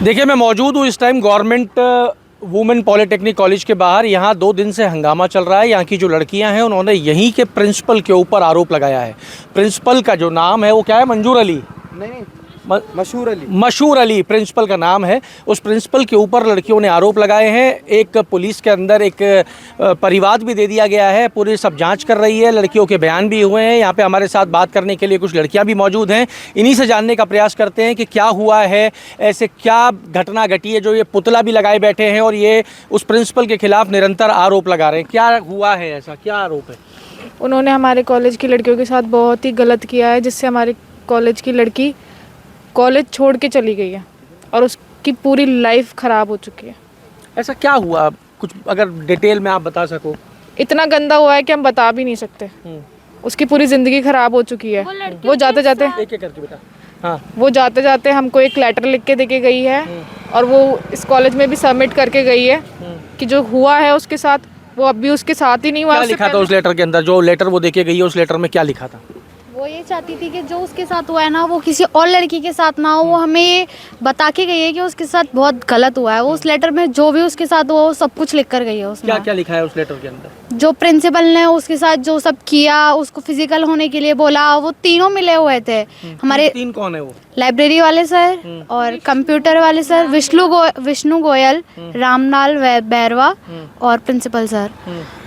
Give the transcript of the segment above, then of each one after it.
देखिए, मैं मौजूद हूँ इस time government women polytechnic college के बाहर। यहाँ 2 दिन से हंगामा चल रहा है। यहाँ की जो लड़कियाँ हैं उन्होंने यहीं के प्रिंसिपल के ऊपर आरोप लगाया है। प्रिंसिपल का जो नाम है वो क्या है? मंजूर अली? नहीं, मशहूर अली प्रिंसिपल का नाम है। उस प्रिंसिपल के ऊपर लड़कियों ने आरोप लगाए हैं। एक पुलिस के अंदर एक परिवाद भी दे दिया गया है। पुलिस सब जांच कर रही है। लड़कियों के बयान भी हुए हैं। यहाँ पे हमारे साथ बात करने के लिए कुछ लड़कियां भी मौजूद हैं। इन्हीं से जानने का प्रयास करते हैं कि क्या हुआ है, ऐसे क्या घटना घटी है जो ये पुतला भी लगाए बैठे हैं और ये उस प्रिंसिपल के खिलाफ निरंतर आरोप लगा रहे हैं। क्या हुआ है, ऐसा क्या आरोप है? उन्होंने हमारे कॉलेज की लड़कियों के साथ बहुत ही गलत किया है, जिससे हमारे कॉलेज की लड़की कॉलेज छोड़ के चली गई है और उसकी पूरी लाइफ ख़राब हो चुकी है। ऐसा क्या हुआ, कुछ अगर डिटेल में आप बता सको। इतना गंदा हुआ है कि हम बता भी नहीं सकते। उसकी पूरी ज़िंदगी ख़राब हो चुकी है। वो जाते जाते एक एक करके बेटा। हाँ, वो जाते जाते हमको एक लेटर लिख के देके गई है और वो इस कॉलेज में भी सबमिट करके गई है कि जो हुआ है उसके साथ वो अब भी उसके साथ ही नहीं हुआ। क्या लिखा था उस लेटर के अंदर? जो लेटर वो देके गई है उस लेटर में क्या लिखा था? वो ये चाहती थी कि जो उसके साथ हुआ है ना वो किसी और लड़की के साथ ना हो। वो हमें ये बता के गई है कि उसके साथ बहुत गलत हुआ है। वो उस लेटर में जो भी उसके साथ हुआ वो सब कुछ लिख कर गई है उसमें। क्या क्या लिखा है उस लेटर के अंदर? जो प्रिंसिपल ने उसके साथ जो सब किया, उसको फिजिकल होने के लिए बोला, वो तीनों मिले हुए थे। हमारे 3 कौन है वो? लाइब्रेरी वाले सर और कंप्यूटर वाले सर, विष्णु गोयल, रामलाल बैरवा और प्रिंसिपल सर।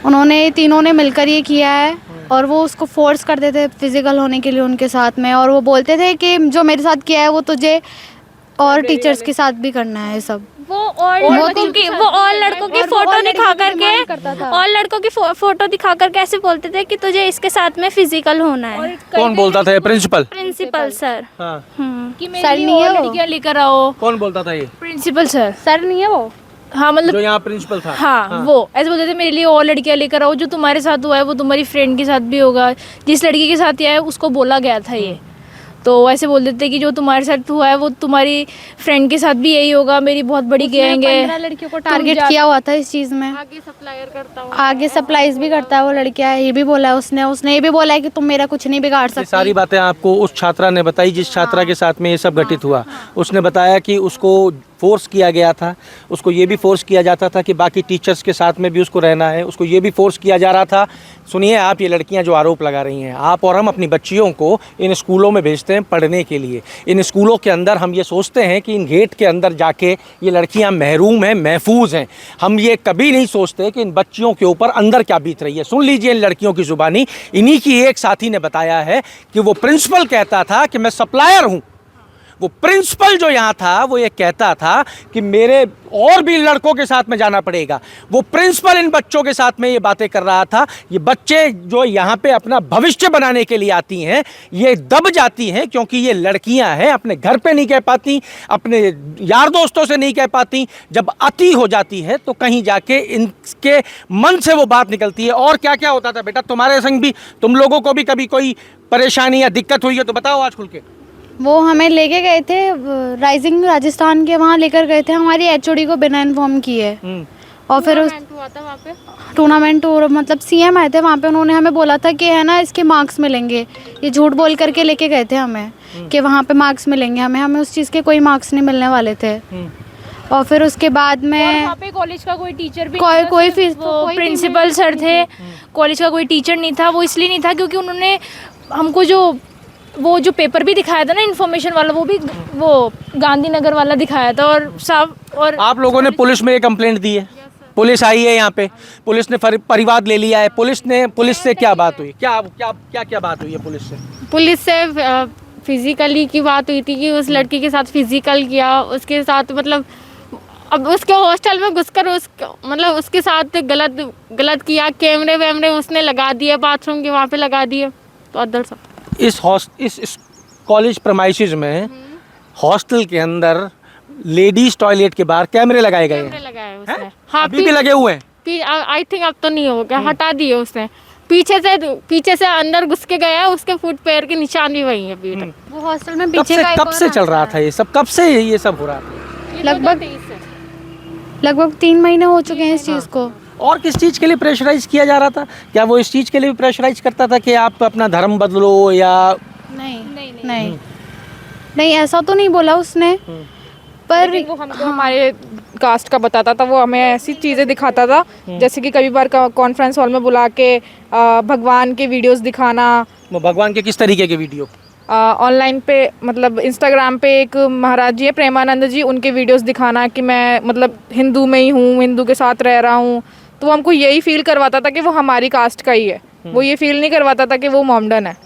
उन्होंने तीनों ने मिलकर ये किया है और वो उसको फोर्स करते थे फिजिकल होने के लिए उनके साथ में। और वो बोलते थे कि जो मेरे साथ किया है वो तुझे और टीचर्स के साथ भी करना है सब। वो और लड़कों की फोटो दिखा करके और लड़कों की फोटो दिखा करके ऐसे बोलते थे कि तुझे इसके साथ में फिजिकल होना है। कौन बोलता था? Principal sir. हाँ। कि सर नहीं है वो। लड़कियां लेकर आओ। कौन बोलता था ये? प्रिंसिपल सर नहीं है वो। हाँ, मतलब जो यहाँ प्रिंसिपल था? हाँ, वो ऐसे बोलते थे मेरे लिए और लड़कियां लेकर आओ, जो तुम्हारे साथ हुआ है वो तुम्हारी फ्रेंड के साथ भी होगा। जिस लड़की के साथ आया है उसको बोला गया था ये, तो ऐसे बोल देते कि जो तुम्हारे साथ हुआ है वो तुम्हारी फ्रेंड के साथ भी यही होगा। मेरी बहुत बड़ी गैंग है। 15 लड़कियों को टारगेट किया हुआ था इस चीज़ में। आगे सप्लाईज भी करता है वो लड़कियां। ये भी बोला है उसने ये भी बोला है कि तुम मेरा कुछ नहीं बिगाड़ सकती। सारी बातें आपको उस छात्रा ने बताई जिस छात्रा के साथ में ये सब घटित हुआ। उसने बताया कि उसको फोर्स किया गया था। उसको ये भी फोर्स किया जाता था कि बाकी टीचर्स के साथ में भी उसको रहना है। उसको ये भी फोर्स किया जा रहा था। सुनिए आप, ये लड़कियां जो आरोप लगा रही हैं, आप और हम अपनी बच्चियों को इन स्कूलों में भेजते हैं पढ़ने के लिए। इन स्कूलों के अंदर हम ये सोचते हैं कि इन गेट के अंदर जाके ये लड़कियां महरूम हैं, महफूज हैं। हम ये कभी नहीं सोचते कि इन बच्चियों के ऊपर अंदर क्या बीत रही है। सुन लीजिए इन लड़कियों की ज़ुबानी। इन्हीं की एक साथी ने बताया है कि वो प्रिंसिपल कहता था कि मैं सप्लायर हूँ। वो प्रिंसिपल जो यहाँ था वो ये कहता था कि मेरे और भी लड़कों के साथ में जाना पड़ेगा। वो प्रिंसिपल इन बच्चों के साथ में ये बातें कर रहा था। ये बच्चे जो यहाँ पे अपना भविष्य बनाने के लिए आती हैं, ये दब जाती हैं क्योंकि ये लड़कियाँ हैं, अपने घर पे नहीं कह पाती, अपने यार दोस्तों से नहीं कह पाती। जब अति हो जाती है तो कहीं जाके इनके मन से वो बात निकलती है। और क्या क्या होता था बेटा तुम्हारे संग भी? तुम लोगों को भी कभी कोई परेशानी या दिक्कत हुई है तो बताओ आज खुल के। वो हमें लेके गए थे राइजिंग राजस्थान के, वहाँ लेकर गए थे हमारी एचओडी को बिना इन्फॉर्म किए। और फिर उस टूर्नामेंट मतलब सीएम आए थे वहाँ पे। उन्होंने हमें बोला था कि है ना इसके मार्क्स मिलेंगे। ये झूठ बोल करके लेके गए थे हमें कि वहाँ पे मार्क्स मिलेंगे। हमें उस चीज़ के कोई मार्क्स नहीं मिलने वाले थे। और फिर उसके बाद में वहाँ पे कॉलेज का कोई टीचर भी कोई प्रिंसिपल सर थे। कॉलेज का कोई टीचर नहीं था। वो इसलिए नहीं था क्योंकि उन्होंने हमको जो पेपर भी दिखाया था ना इन्फॉर्मेशन वाला, वो भी वो गांधीनगर वाला दिखाया था। और आप लोगों ने पुलिस में ये कंप्लेंट दी है? पुलिस आई है यहाँ पे, पुलिस ने परिवाद ले लिया है। पुलिस से क्या बात हुई? क्या बात हुई है पुलिस से फिजिकली की बात हुई थी कि उस लड़की के साथ फिजिकल किया, उसके साथ मतलब अब उसके हॉस्टल में घुसकर मतलब उसके साथ गलत किया। कैमरे वैमरे उसने लगा दिए, बाथरूम के वहाँ पे लगा दिए। तो अदर सब इस कॉलेज प्रमाइसिस में हॉस्टल के अंदर लेडीज टॉयलेट के बाहर कैमरे लगाए गए हैं। हाँ, अभी भी लगे हुए हैं। आई थिंक अब तो नहीं होगा, हटा दिए उसने। पीछे से अंदर घुस के गया, उसके फुट पैर के निशान भी वही है अभी तक। वो हॉस्टल में पीछे कब से चल रहा था ये सब? कब से ये सब हो रहा था? लगभग 3 महीने हो चुके हैं इस चीज़ को। और किस चीज़ के लिए प्रेशराइज किया जा रहा था? क्या वो इस चीज़ के लिए भी प्रेशराइज करता था कि आप अपना धर्म बदलो या? नहीं, ऐसा तो नहीं बोला उसने। पर लेकिन वो हमको हमारे कास्ट का बताता था, वो हमें ऐसी चीज़ें दिखाता था जैसे कि कभी बार कॉन्फ्रेंस हॉल में बुला के भगवान के वीडियोस दिखाना, वो भगवान के किस तरीके के वीडियो? ऑनलाइन पे मतलब इंस्टाग्राम पे एक महाराज जी है प्रेमानंद जी, उनके वीडियोस दिखाना कि मैं मतलब हिंदू में ही हूँ, हिंदू के साथ रह रहा हूँ। तो वो हमको यही फील करवाता था कि वो हमारी कास्ट का ही है, वो ये फील नहीं करवाता था कि वो मोमडन है।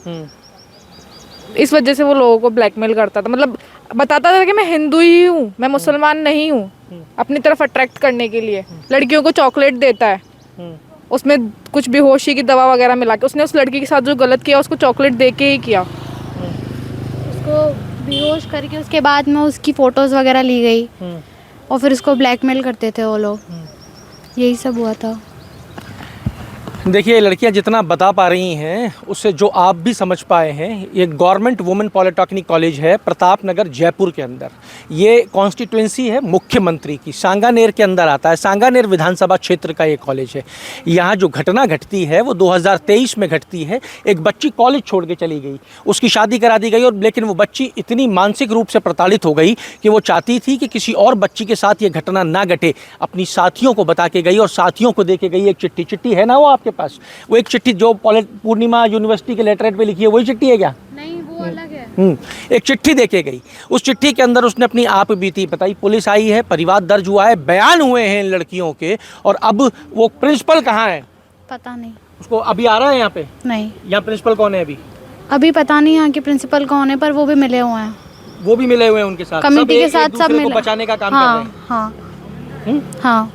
इस वजह से वो लोगों को ब्लैकमेल करता था, मतलब बताता था कि मैं हिंदू ही हूँ, मैं मुसलमान नहीं हूँ, अपनी तरफ अट्रैक्ट करने के लिए। लड़कियों को चॉकलेट देता है, उसमें कुछ बेहोशी की दवा वगैरह मिला के, उसने उस लड़की के साथ जो गलत किया उसको चॉकलेट दे के ही किया। उसको बेहोश करके उसके बाद में उसकी फ़ोटोज़ वगैरह ली गई और फिर उसको ब्लैकमेल करते थे वो लोग। यही सब हुआ था। देखिए, लड़कियां जितना बता पा रही हैं उससे जो आप भी समझ पाए हैं, ये गवर्नमेंट वुमेन पॉलिटेक्निक कॉलेज है प्रताप नगर जयपुर के अंदर। ये कॉन्स्टिट्यूंसी है मुख्यमंत्री की, सांगानेर के अंदर आता है। सांगानेर विधानसभा क्षेत्र का ये कॉलेज है। यहाँ जो घटना घटती है वो 2023 में घटती है। एक बच्ची कॉलेज छोड़ के चली गई, उसकी शादी करा दी गई, और लेकिन वो बच्ची इतनी मानसिक रूप से प्रताड़ित हो गई कि वो चाहती थी कि किसी और बच्ची के साथ ये घटना ना घटे। अपनी साथियों को बता के गई और साथियों को दे के गई एक चिट्ठी। चिट्ठी है ना वो आपके पास? वो एक चिट्ठी जो पूर्णिमा यूनिवर्सिटी के लेटरेट पे लिखी है, वही चिट्ठी है क्या? नहीं, वो अलग है। एक चिट्ठी देके गई। उस चिट्ठी के अंदर उसने अपनी आप बीती बताई। पुलिस आई है, परिवार दर्ज हुआ है, बयान हुए हैं इन लड़कियों के। और अब वो प्रिंसिपल कहाँ है? पता नहीं। उसको अभी आ रहा है यहाँ पे? नहीं, यहाँ प्रिंसिपल कौन है अभी? अभी पता नहीं यहाँ के प्रिंसिपल कौन है, पर वो भी मिले हुए हैं, वो भी मिले हुए हैं उनके साथ, कमेटी के साथ, एक सब दूसरे को मिले। बचाने का काम कर रहे हैं। हाँ हाँ हाँ।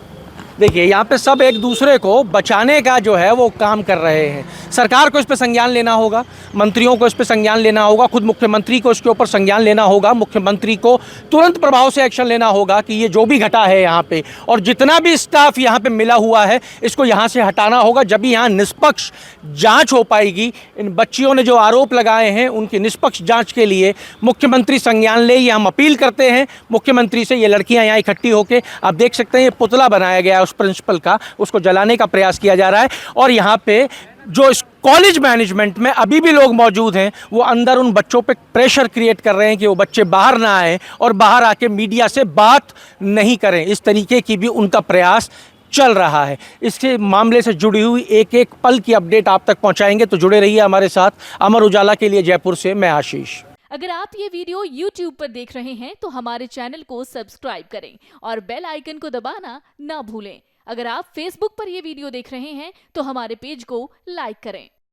देखिए, यहाँ पे सब एक दूसरे को बचाने का जो है वो काम कर रहे हैं। सरकार को इस पे संज्ञान लेना होगा, मंत्रियों को इस पे संज्ञान लेना होगा, खुद मुख्यमंत्री को इसके ऊपर संज्ञान लेना होगा। मुख्यमंत्री को तुरंत प्रभाव से एक्शन लेना होगा कि ये जो भी घटा है यहाँ पे, और जितना भी स्टाफ यहाँ पे मिला हुआ है, इसको यहाँ से हटाना होगा। जब भी यहाँ निष्पक्ष जांच हो पाएगी। इन बच्चियों ने जो आरोप लगाए हैं उनकी निष्पक्ष जांच के लिए मुख्यमंत्री संज्ञान ले, ये हम अपील करते हैं मुख्यमंत्री से। ये लड़कियाँ यहाँ इकट्ठी होकर, आप देख सकते हैं, ये पुतला बनाया गया है उस प्रिंसिपल का, उसको जलाने का प्रयास किया जा रहा है। और यहाँ पे जो इस कॉलेज मैनेजमेंट में अभी भी लोग मौजूद हैं, वो अंदर उन बच्चों पे प्रेशर क्रिएट कर रहे हैं कि वो बच्चे बाहर ना आए और बाहर आके मीडिया से बात नहीं करें। इस तरीके की भी उनका प्रयास चल रहा है। इसके मामले से जुड़ी हुई एक एक पल की अपडेट आप तक पहुंचाएंगे, तो जुड़े रहिए हमारे साथ। अमर उजाला के लिए जयपुर से मैं आशीष। अगर आप ये वीडियो YouTube पर देख रहे हैं तो हमारे चैनल को सब्सक्राइब करें और बेल आइकन को दबाना ना भूलें। अगर आप Facebook पर ये वीडियो देख रहे हैं तो हमारे पेज को लाइक करें।